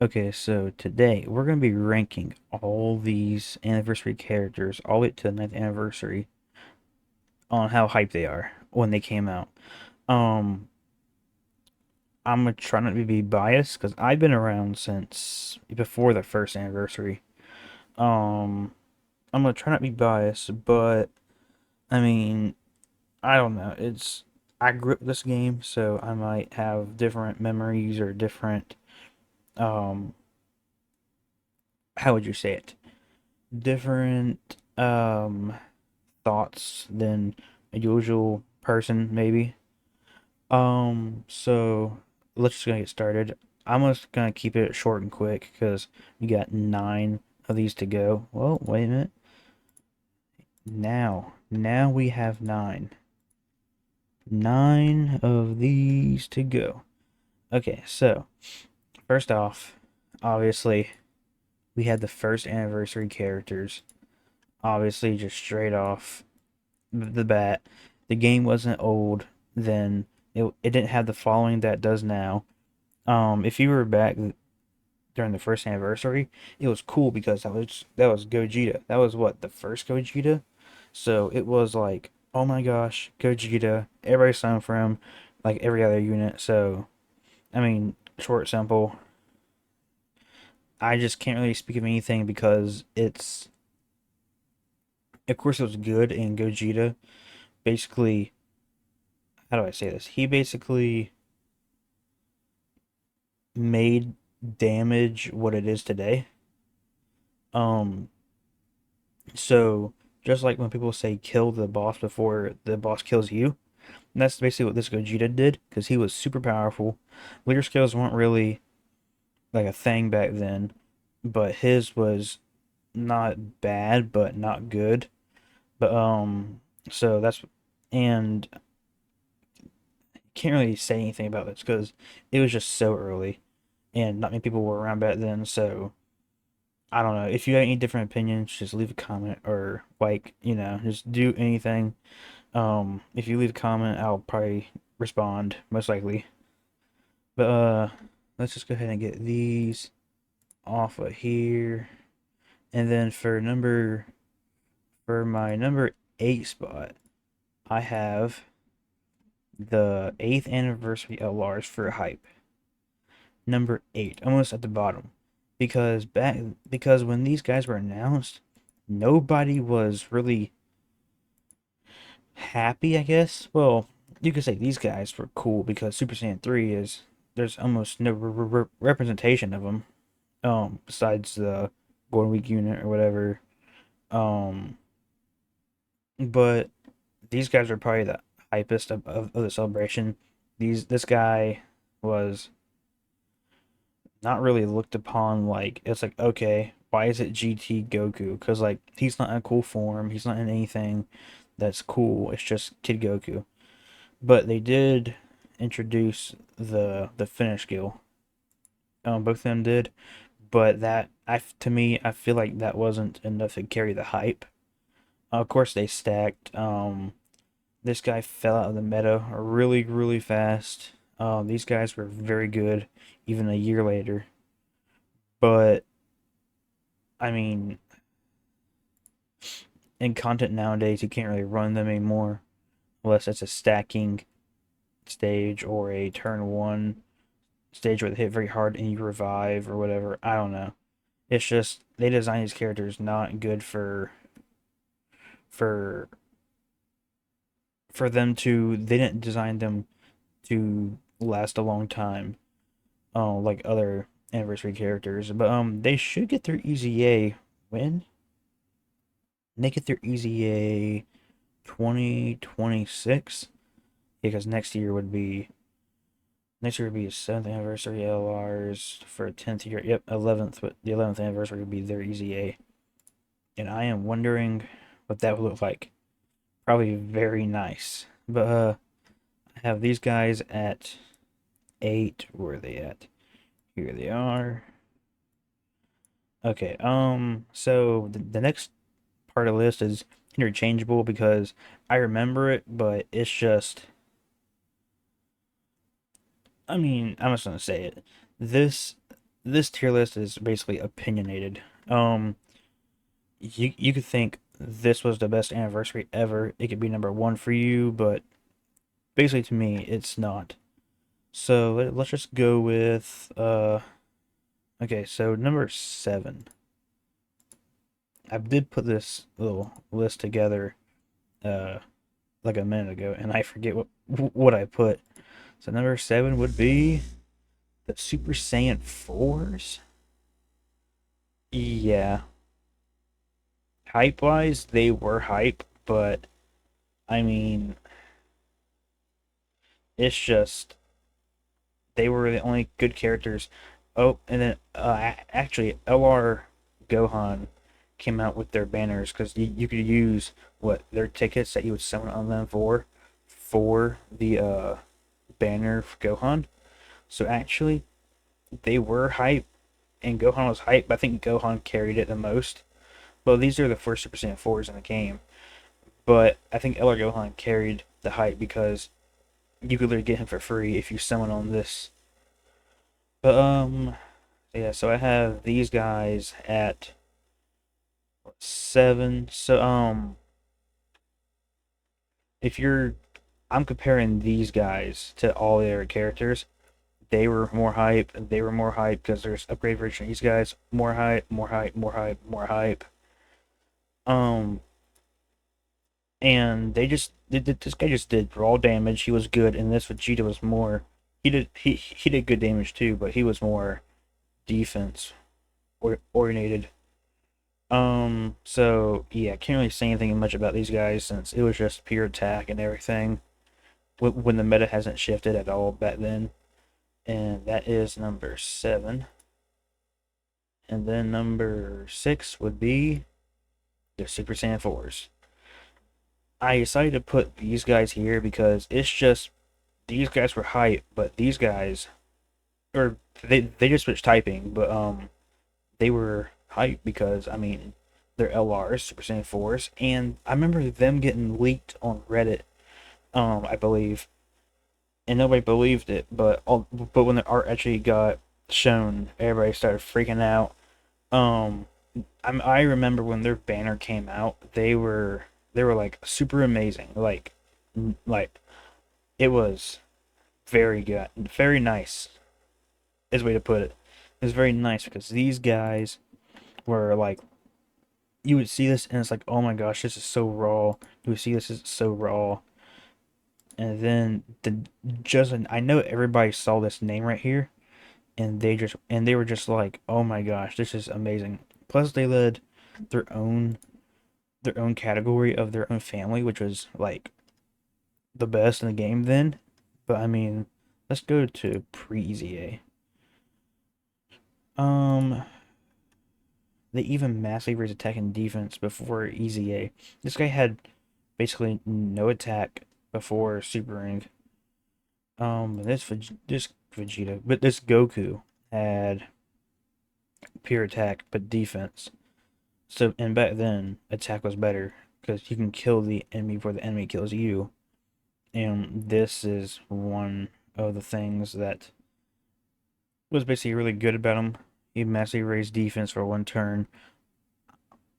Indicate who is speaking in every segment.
Speaker 1: Okay, so today we're going to be ranking all these anniversary characters all the way to the ninth anniversary on how hype they are when they came out. Um, I'm gonna try not to be biased because I've been around since before the first anniversary. Um, I'm gonna try not to be biased, but I mean, I don't know. I grew up with this game, so I might have different memories or different um, how would you say it? Different thoughts than a usual person, maybe. So let's just gonna get started. I'm just gonna keep it short and quick because we got nine of these to go. Well, wait a minute. Now we have nine. Nine of these to go. Okay, so first off, obviously, we had the first anniversary characters. Obviously, just straight off the bat, the game wasn't old then. It didn't have the following that it does now. If you were back during the first anniversary, it was cool because that was Gogeta. That was what the first Gogeta. So it was like, oh my gosh, Gogeta. Everybody's signed for him, like every other unit. So I mean, short, simple. I just can't really speak of anything because of course, it was good and Gogeta basically. How do I say this? He basically made damage what it is today. Um, so just like when people say kill the boss before the boss kills you, that's basically what this Gogeta did because he was super powerful. Leader skills weren't really like a thing back then, but his was not bad, but not good. But so that's and can't really say anything about this because it was just so early and not many people were around back then. So I don't know. If you have any different opinions, just leave a comment or like, just do anything. If you leave a comment, I'll probably respond, most likely. But let's just go ahead and get these off of here. And then for my number 8 spot, I have the 8th anniversary LRs for hype. Number 8, almost at the bottom. Because when these guys were announced, nobody was really happy, I guess. Well, you could say these guys were cool because Super Saiyan 3 is there's almost no representation of them besides the Golden Week unit or whatever. Um but these guys are probably the hypest of the celebration. This guy was not really looked upon like it's like okay, why is it GT Goku? Because like he's not in a cool form, he's not in anything that's cool. It's just Kid Goku. But they did introduce the finish skill. Both of them did, but to me I feel like that wasn't enough to carry the hype. Of course they stacked. This guy fell out of the meta really really fast. These guys were very good even a year later. But I mean, in content nowadays, you can't really run them anymore unless it's a stacking stage or a turn one stage where they hit very hard and you revive or whatever. I don't know. It's just they designed these characters not good for for them to. They didn't design them to last a long time, like other anniversary characters. But they should get their EZA when they get their EZA 2026 because next year would be a 7th anniversary LRs for a 10th year. Yep, 11th, but the 11th anniversary would be their EZA. And I am wondering what that would look like. Probably very nice. But I have these guys at 8. Where are they at? Here they are. Okay, so the next part of the list is interchangeable because I remember it, but it's just I mean, I'm just gonna say it. This this tier list is basically opinionated. Um, you could think this was the best anniversary ever. It could be number one for you, but basically to me, it's not. So let's just go with okay, so number seven. I did put this little list together uh like a minute ago, and I forget what I put. So number seven would be the Super Saiyan 4s. Yeah, hype wise, they were hype, but I mean, it's just they were the only good characters. Oh, and then actually, LR Gohan came out with their banners because you could use what their tickets that you would summon on them for the banner for Gohan. So actually, they were hype, and Gohan was hype. But I think Gohan carried it the most. Well, these are the first Super Saiyan 4s in the game, but I think LR Gohan carried the hype because you could literally get him for free if you summon on this. But yeah, so I have these guys at seven. So if you're, I'm comparing these guys to all the other characters. They were more hype. They were more hype because there's upgrade version of these guys. More hype, more hype, more hype, more hype. Um, and this guy just did raw damage. He was good, and this Vegeta was more. He did good damage too, but he was more defense oriented. So yeah, can't really say anything much about these guys since it was just pure attack and everything. When the meta hasn't shifted at all back then, and that is number seven. And then number six would be the Super Saiyan 4s. I decided to put these guys here because it's just these guys were hype, but these guys or they just switched typing, but they were hype because I mean they're LRs, Super Saiyan 4s, and I remember them getting leaked on Reddit, I believe, and nobody believed it, but when the art actually got shown, everybody started freaking out. Um, I remember when their banner came out, they were like super amazing, like it was very good, very nice is the way to put it. It was very nice because these guys were like you would see this and it's like, oh my gosh, this is so raw. You would see this is so raw. And then I know everybody saw this name right here and they were just like, oh my gosh, this is amazing. Plus they led their own their own category of their own family, which was like the best in the game then. But I mean, let's go to pre-EZA. Um, they even massively raised attack and defense before EZA. This guy had basically no attack before Super Ring. This Vegeta, but this Goku had pure attack but defense. So and back then attack was better because you can kill the enemy before the enemy kills you. And this is one of the things that was basically really good about him. He massively raised defense for one turn.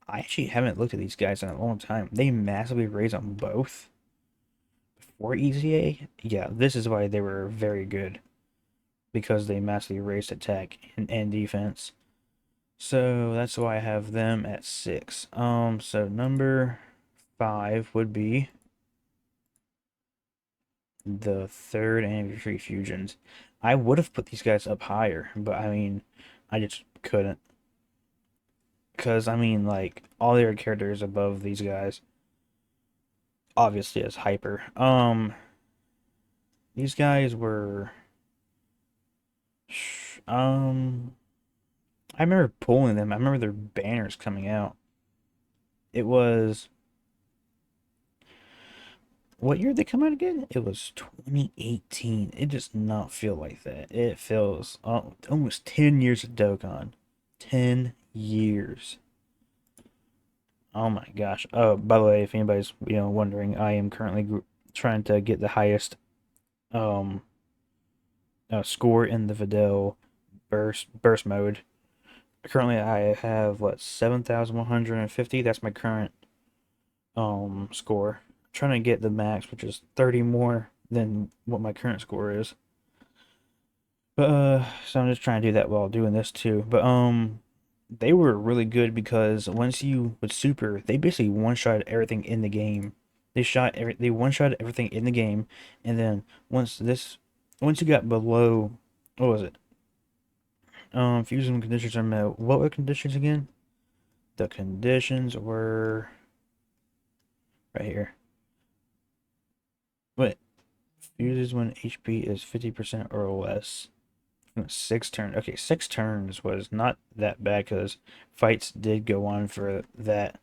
Speaker 1: I actually haven't looked at these guys in a long time. They massively raised them both before EZA. Yeah, this is why they were very good because they massively raised attack and defense. So that's why I have them at six. So number five would be the third anniversary fusions. I would have put these guys up higher, but I mean, I just couldn't. Because, I mean, like, all their characters above these guys, obviously, as hyper. These guys were. Um, I remember pulling them. I remember their banners coming out. It was. What year did they come out again? It was 2018. It does not feel like that. It feels almost 10 years of Dokkan. 10 years. Oh my gosh. Oh, by the way, if anybody's wondering, I am currently trying to get the highest um score in the Videl burst mode. Currently, I have what 7,150. That's my current score. I'm trying to get the max, which is 30 more than what my current score is. But so I'm just trying to do that while doing this too. But they were really good because once you with super, they basically one-shot everything in the game. They one-shot everything in the game, and then once you got below, what was it? Fusion conditions are met. What were the conditions again? The conditions were right here. But fuses when HP is 50% or less. 6 turn. Okay, 6 turns was not that bad because fights did go on for that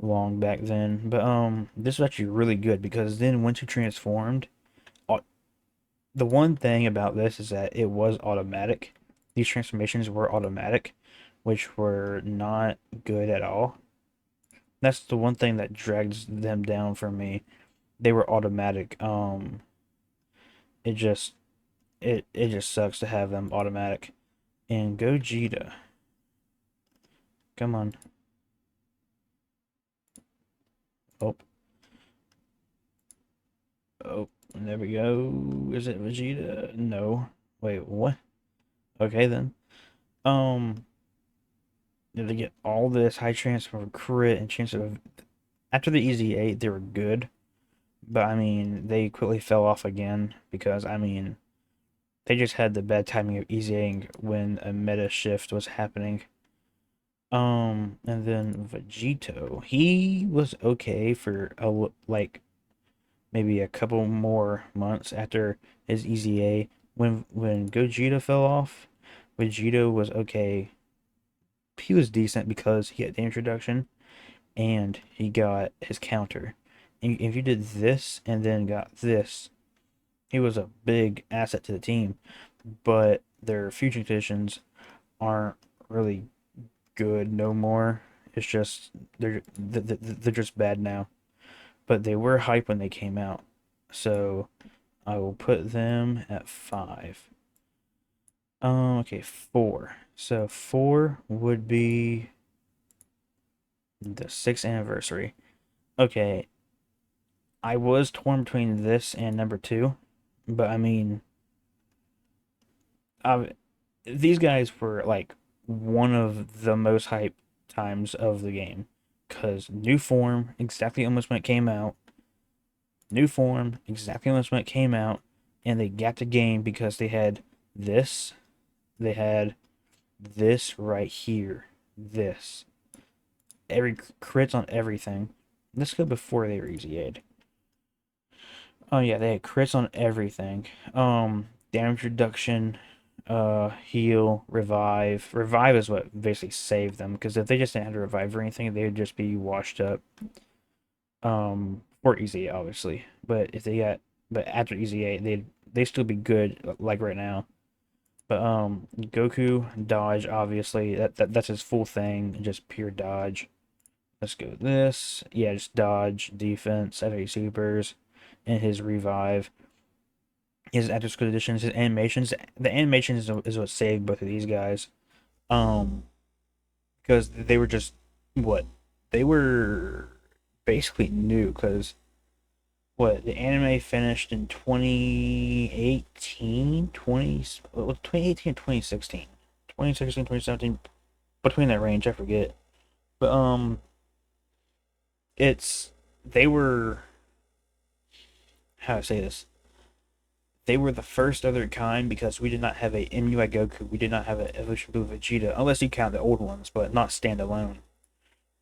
Speaker 1: long back then. But this was actually really good because then once you transformed, the one thing about this is that it was automatic. These transformations were automatic, which were not good at all. That's the one thing that drags them down for me. They were automatic. It just it just sucks to have them automatic. And Gogeta, come on. Oh, oh, there we go. Is it Vegeta? No. Wait, what? Okay then. Um, they get all this high chance for crit and chance of after the Easy 8, they were good, but I mean, they quickly fell off again because I mean, they just had the bad timing of Easying when a meta shift was happening. And then Vegito, he was okay for like maybe a couple more months after his Easy A. When Gogeta fell off, Vegito was okay. He was decent because he got the introduction and he got his counter. And if you did this and then got this, he was a big asset to the team. But their fusion conditions aren't really good no more. It's just they're just bad now. But they were hype when they came out. So I will put them at 5. Okay, 4. So 4 would be the 6th anniversary. Okay, I was torn between this and number 2, but I mean, I these guys were like one of the most hype times of the game because new form exactly almost when it came out, new form exactly almost when it came out, and they got the game because this, they had this right here, this every crits on everything. Let's go before they were easy aid. Oh yeah, they had crits on everything. Damage reduction, heal, revive. Revive is what basically saved them because if they just didn't have to revive or anything, they would just be washed up. Or easy, obviously. But if they got, but after easy eight, they still be good like right now. But Goku dodge obviously that's his full thing, just pure dodge. Let's go with this. Yeah, just dodge, defense, FA supers, and his revive. His after school editions, his animations. The animations is what saved both of these guys. Um, because they were just what they were basically new. Because what the anime finished in 2018, 2018 and 2016, 2016, 2017, between that range, I forget. But it's they were how to say this. They were the first of their kind because we did not have a MUI Goku. We did not have an Evolution Blue Vegeta, unless you count the old ones, but not standalone.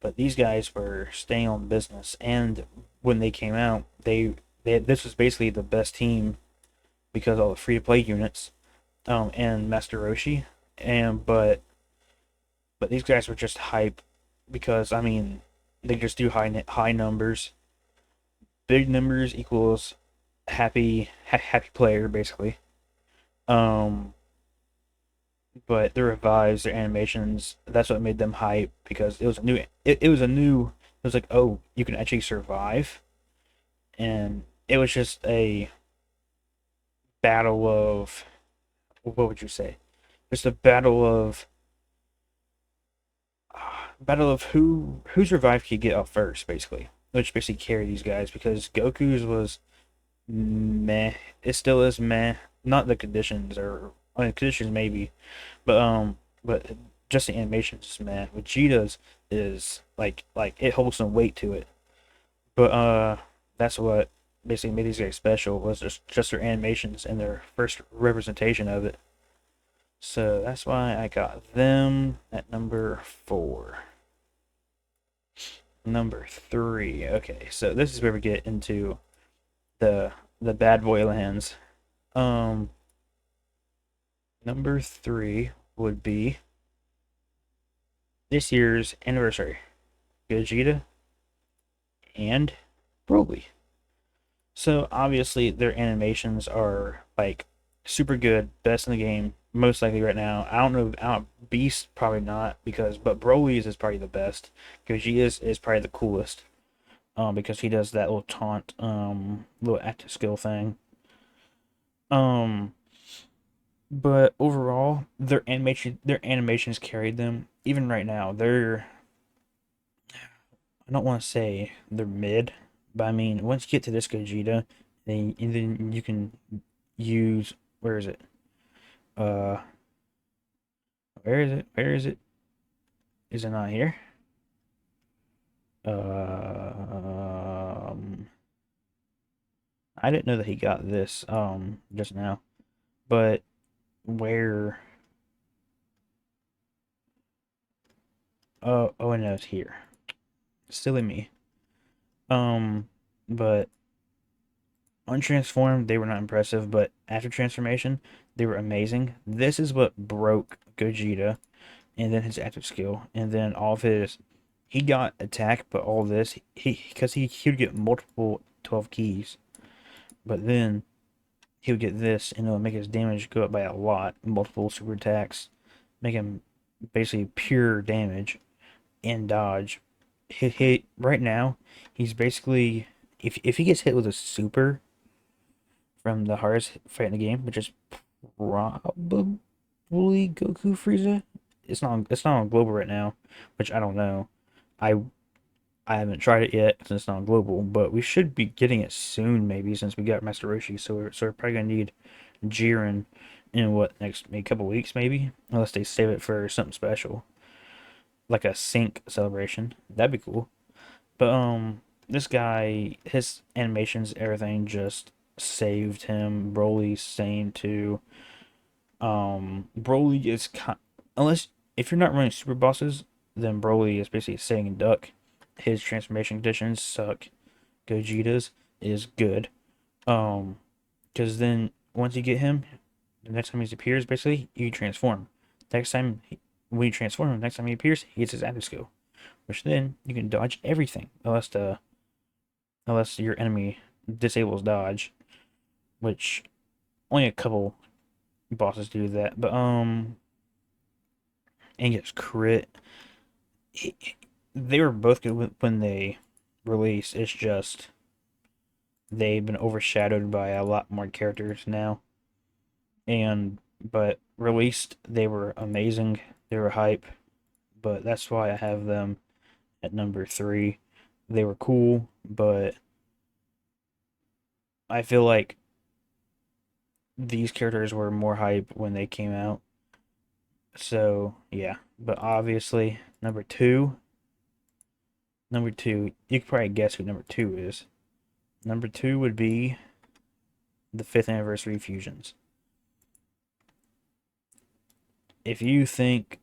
Speaker 1: But these guys were staying on business, and when they came out, this was basically the best team because all the free to play units, and Master Roshi, and but these guys were just hype because I mean they just do high numbers. Big numbers equals happy player basically. Um, but the revives, their animations, that's what made them hype because it was a new. It was a new. It was like, oh, you can actually survive, and it was just a battle of what would you say? just a battle of whose revive could get up first, basically, which basically carried these guys because Goku's was meh. It still is meh. Not the conditions or I mean, conditions maybe, but just the animations is meh. Vegeta's is like it holds some weight to it. But that's what basically made these guys special was just their animations and their first representation of it. So that's why I got them at number 4. Number 3. Okay, so this is where we get into the the bad boy lands. Um, Number 3 would be this year's anniversary. Gogeta and Broly. So obviously their animations are like super good, best in the game, most likely right now. I don't know, Beast probably not but Broly's is probably the best. Gogeta's is probably the coolest. Because he does that little taunt, little active skill thing. Um, but overall, their animations carried them. Even right now, I don't want to say they're mid, but I mean once you get to this Gogeta, then you can use where is it? Uh, where is it? Where is it? Is it not here? Um, I didn't know that he got this just now, but where? Oh, I know it's here. Silly me. Um, but untransformed, they were not impressive, but after transformation, they were amazing. This is what broke Gogeta, and then his active skill, and then all of his. He got attack, but all this, because he would get multiple 12 keys, but then he would get this, and it would make his damage go up by a lot, multiple super attacks, make him basically pure damage and dodge. Right now, he's basically if he gets hit with a super from the hardest fight in the game, which is probably Goku Frieza. It's not on global right now, which I don't know. I I haven't tried it yet since it's not on global, but we should be getting it soon maybe since we got Master Roshi. So we're probably gonna need Jiren in what next maybe a couple weeks maybe, unless they save it for something special like a sync celebration. That'd be cool. But this guy, his animations, everything just saved him. Broly same too. Broly is unless if you're not running super bosses, then Broly is basically a sitting duck. His transformation conditions suck. Gogeta's is good. Um, because then once you get him, the next time he appears, basically you transform. Next time when you transform him, next time he appears, he gets his active skill, which then you can dodge everything unless your enemy disables dodge, which only a couple bosses do that. But Angus crit, they were both good when they released. It's just they've been overshadowed by a lot more characters now. And but released, they were amazing. They were hype, but that's why I have them at number 3. They were cool, but I feel like these characters were more hype when they came out. So yeah, but obviously number two, you could probably guess who number 2 is. Number 2 would be the 5th anniversary fusions. If you think,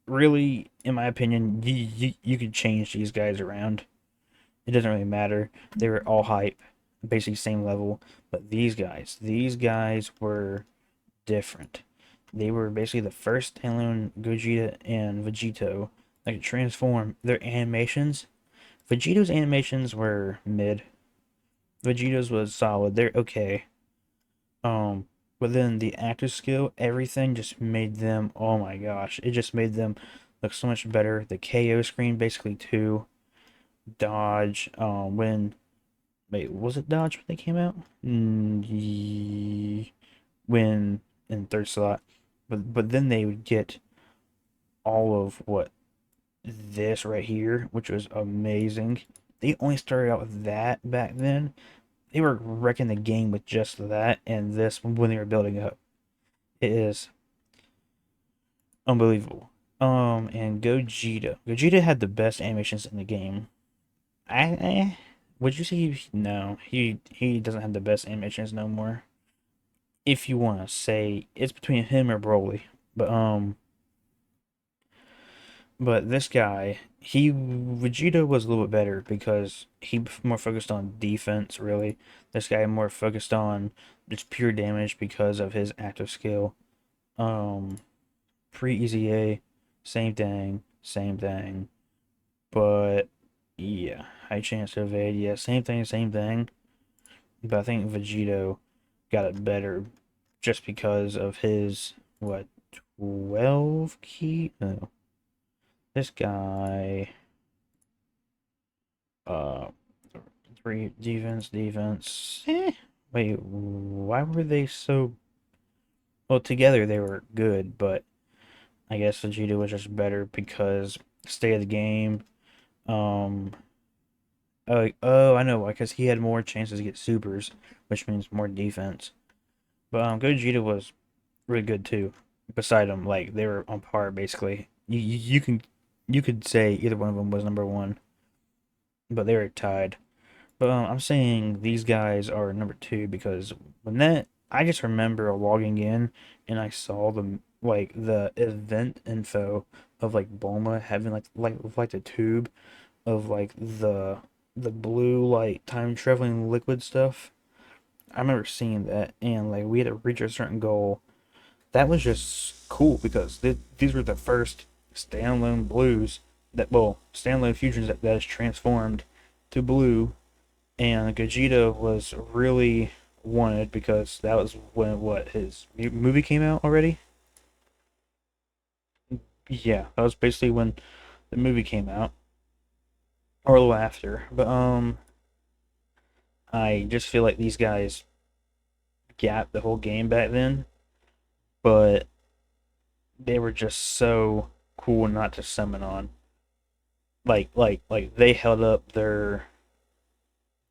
Speaker 1: really, in my opinion, you could change these guys around. It doesn't really matter. They were all hype, basically same level. But these guys were different. They were basically the first standalone Gogeta and Vegito that could transform. Their animations, Vegito's animations were mid. Vegito's was solid. They're okay. Um, but then the actor skill, everything just made them. Oh my gosh! It just made them look so much better. The KO screen basically too. Dodge. When wait, was it Dodge when they came out? When in third slot. but then they would get all of what this right here, which was amazing. They only started out with that back then. They were wrecking the game with just that and this when they were building up. It is unbelievable. And Gogeta. Gogeta had the best animations in the game. Would you say no? He doesn't have the best animations no more. If you want to say it's between him or Broly, but but this guy, he Vegeta was a little bit better because he more focused on defense. Really, this guy more focused on just pure damage because of his active skill. Um, Pre Easy A, same thing, same thing. But yeah, high chance to evade. Yeah, same thing, same thing. But I think Vegito got it better just because of his what 12 key? No, this guy. Uh, three defense, defense. Wait, why were they so? Well, together they were good, but I guess Vegeta was just better because stay of the game. Um, oh, I know, because he had more chances to get supers, which means more defense. But Gogeta was really good too. Beside him, like they were on par basically. You could say either one of them was number one, but they were tied. But I'm saying these guys are number two because when that I just remember logging in and I saw the event info of like Bulma having like the tube of like the blue like time traveling liquid stuff. I remember seeing that and like we had to reach a certain goal. That was just cool because these were the first standalone blues standalone fusions that is transformed to blue, and Gogeta was really wanted because that was when what his movie came out already. Yeah, that was basically when the movie came out, or a little after. But I just feel like these guys got the whole game back then, but they were just so cool not to summon on. Like they held up their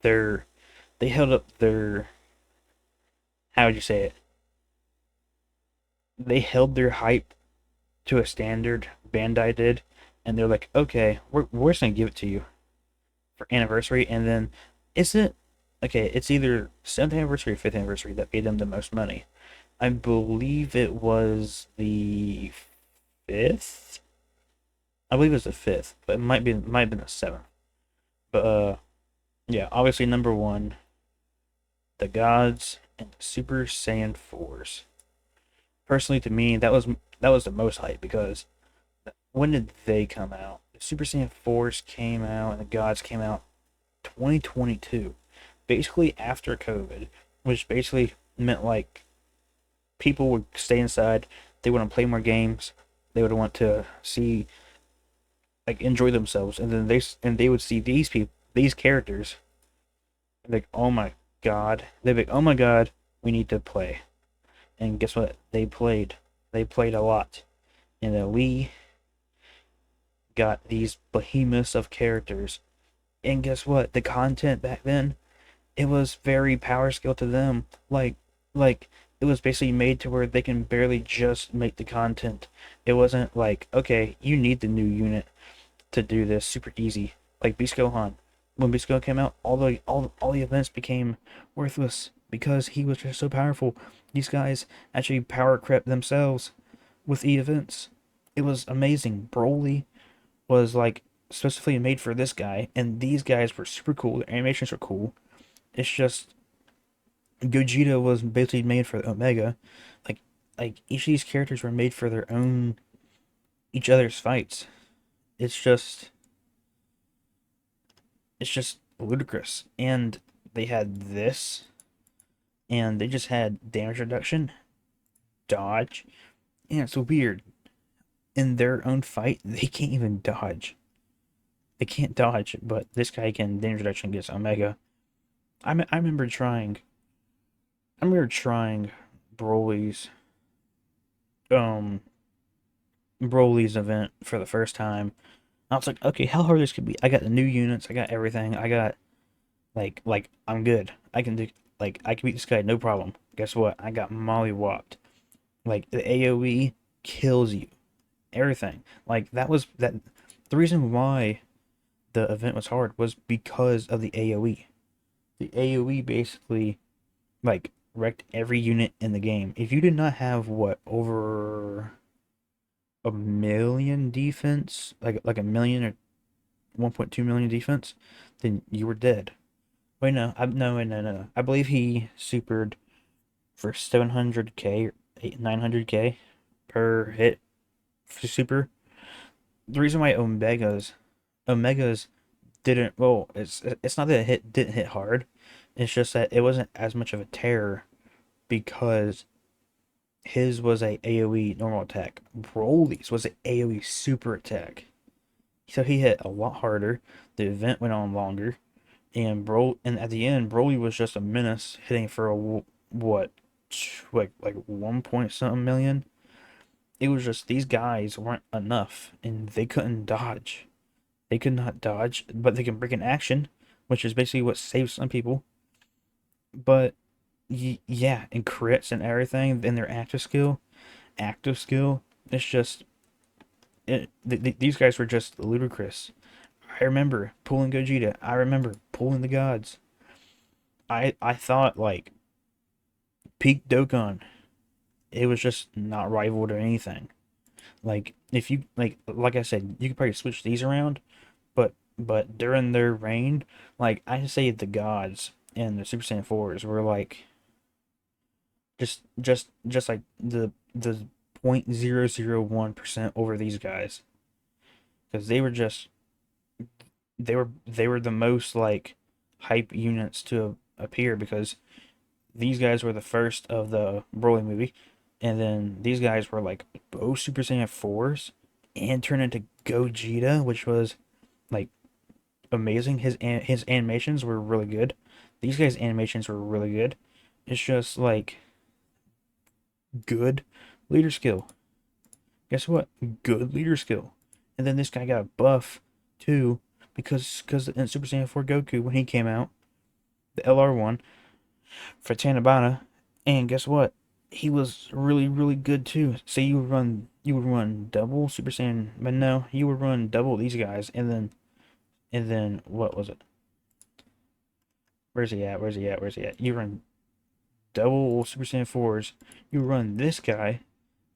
Speaker 1: they held up their how would you say it? They held their hype to a standard Bandai did, and they're like, okay, we're just gonna give it to you for anniversary, and then is it okay? It's either 7th anniversary or 5th anniversary that paid them the most money. I believe it was the fifth. I believe it was the fifth, but it might have been the seventh. But yeah, obviously number one, the gods and the Super Saiyan fours. Personally, to me, that was the most hype because when did they come out? The Super Saiyan 4s came out and the Gods came out 2022. Basically after COVID, which basically meant like people would stay inside, they want to play more games, they would want to see like enjoy themselves, and then they would see these characters, and like, oh my god, they'd be like, oh my god, we need to play. And guess what? They played a lot. And then we got these behemoths of characters. And guess what? The content back then, it was very power scale to them. Like it was basically made to where they can barely just make the content. It wasn't like, okay, you need the new unit to do this super easy. Like Beast Gohan. When Beast Gohan came out, all the events became worthless because he was just so powerful. These guys actually power crept themselves with the events. It was amazing. Broly was like specifically made for this guy, and these guys were super cool. The animations were cool. It's just Gogeta was basically made for Omega. Like each of these characters were made for their own each other's fights. It's just it's just ludicrous. And they had this, and they just had damage reduction, dodge, and it's weird. In their own fight, they can't even dodge. They can't dodge, but this guy can damage reduction against Omega. I remember trying. I remember trying Broly's um Broly's event for the first time. I was like, okay, how hard this could be. I got the new units, I got everything, I got like I'm good. I can do I can beat this guy no problem. Guess what? I got mollywopped. Like the AoE kills you. Everything. Like that was that the reason why the event was hard was because of the AoE. The AoE basically wrecked every unit in the game. If you did not have what over a million defense, like a million or 1.2 million defense, then you were dead. Wait, no, no, wait, no, no, no. I believe he supered for 700k or 900k per hit for super. The reason why Omegas didn't well, it's not that it didn't hit hard. It's just that it wasn't as much of a terror because his was a AoE normal attack. Broly's was a AoE super attack. So he hit a lot harder. The event went on longer, and at the end, Broly was just a menace, hitting for a what, like 1 point something million. It was just these guys weren't enough, and they couldn't dodge. They could not dodge, but they can break in action, which is basically what saves some people. But yeah, and crits and everything, and their active skill. It's just these guys were just ludicrous. I remember pulling Gogeta. I remember pulling the gods. I thought like peak Dokkan. It was just not rivaled or anything. Like if you like I said, you could probably switch these around, but during their reign, like I say the gods and the Super Saiyan 4s were like just like the 0.001% over these guys because they were the most like hype units to appear because these guys were the first of the Broly movie, and then these guys were like both Super Saiyan 4s and turned into Gogeta, which was like amazing. His animations were really good. These guys' animations were really good. It's just like good leader skill. Guess what? Good leader skill. And then this guy got a buff too because in Super Saiyan 4 Goku when he came out, the LR1 for Tanabana, and guess what? He was really really good too. So you would run double Super Saiyan, but no, you would run double these guys, and then what was it? Where's he at? Where's he at? Where's he at? You run double Super Saiyan 4s, you run this guy,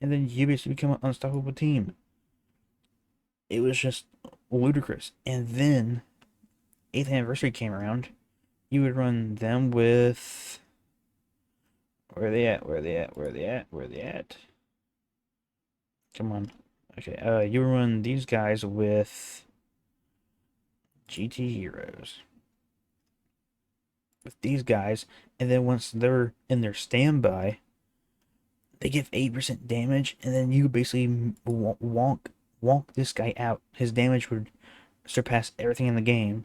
Speaker 1: and then you basically become an unstoppable team. It was just ludicrous. And then 8th anniversary came around. You would run them with where are they at? Where are they at? Where are they at? Where are they at? Come on. Okay. You would run these guys with GT Heroes. With these guys, and then once they're in their standby, they give 8% damage, and then you basically wonk this guy out. His damage would surpass everything in the game.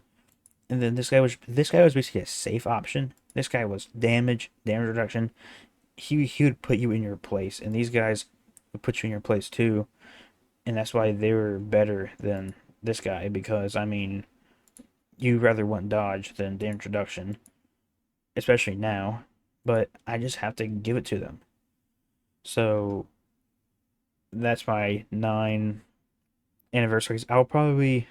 Speaker 1: And then this guy was basically a safe option. This guy was damage reduction. He would put you in your place, and these guys would put you in your place too. And that's why they were better than this guy because I mean, you rather want dodge than damage reduction, especially now. But I just have to give it to them. So that's my 9 anniversaries. I'll probably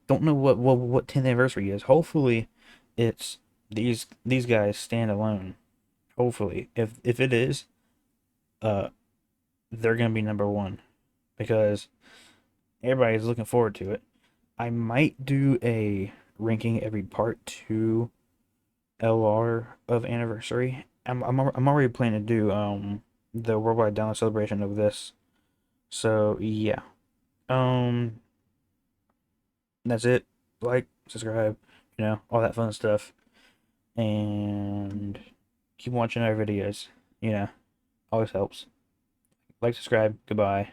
Speaker 1: don't know what 10th anniversary is. Hopefully, it's these guys stand alone. Hopefully, if it is, uh, they're gonna be number one because everybody's looking forward to it. I might do a ranking every part 2 LR of anniversary. I'm already planning to do the worldwide download celebration of this. So yeah. Um that's it. Like, subscribe, all that fun stuff. And keep watching our videos. Always helps. Like, subscribe. Goodbye.